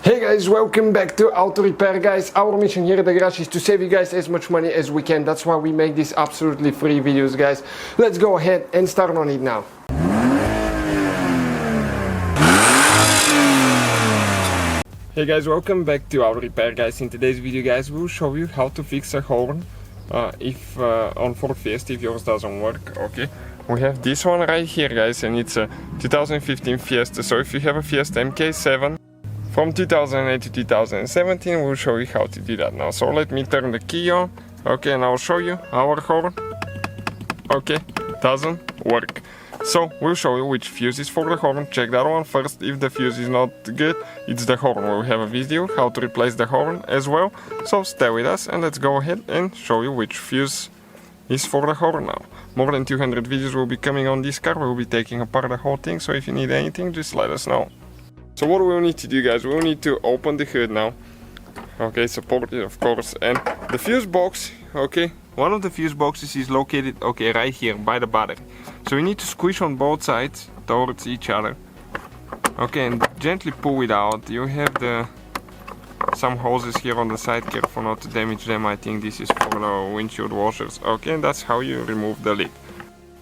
Hey guys, welcome back to Auto Repair, guys. Our mission here at the garage is to save you guys as much money as we can. That's why we make these absolutely free videos, guys. Let's go ahead and start on it now. Hey guys, welcome back to Auto Repair, guys. In today's video, guys, we'll show you how to fix a horn if on Ford Fiesta if yours doesn't work. Okay, we have this one right here, guys, and it's a 2015 Fiesta. So if you have a Fiesta MK7 from 2008 to 2017, we'll show you how to do that now. So let me turn the key on, okay, and I'll show you our horn. Okay, doesn't work. So we'll show you which fuse is for the horn. Check that one first. If the fuse is not good, it's the horn. We'll have a video how to replace the horn as well. So stay with us and let's go ahead and show you which fuse is for the horn now. More than 200 videos will be coming on this car. We'll be taking apart the whole thing. So if you need anything, just let us know. So what we'll need to do, guys, we'll need to open the hood now. Okay, support it, of course. And the fuse box, okay, one of the fuse boxes is located, okay, right here by the battery. So you need to squish on both sides towards each other. Okay, and gently pull it out. You have some hoses here on the side. Careful not to damage them. I think this is for the windshield washers. Okay, and that's how you remove the lid.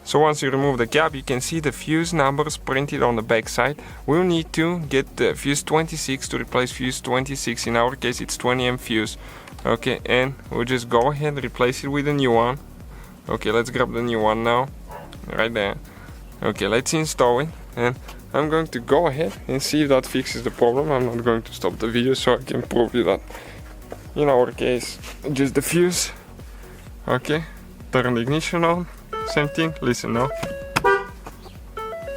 So once you remove the cap, you can see the fuse numbers printed on the back side. We'll need to get the fuse 26 to replace fuse 26. In our case, it's 20M fuse. Okay, and we'll just go ahead and replace it with a new one. Okay, let's grab the new one now. Right there. Okay, let's install it. And I'm going to go ahead and see if that fixes the problem. I'm not going to stop the video so I can prove you that. In our case, just the fuse. Okay, turn the ignition on. Same thing, listen now.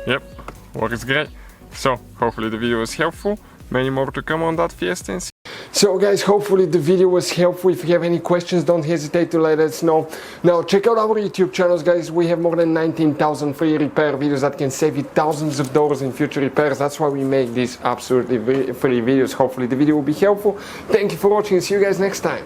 Yep, works great. So, hopefully the video was helpful. Many more to come on that Fiesta. So guys, hopefully the video was helpful. If you have any questions, don't hesitate to let us know. Now check out our YouTube channels, guys. We have more than 19,000 free repair videos that can save you thousands of dollars in future repairs. That's why we make these absolutely free videos. Hopefully the video will be helpful. Thank you for watching. See you guys next time.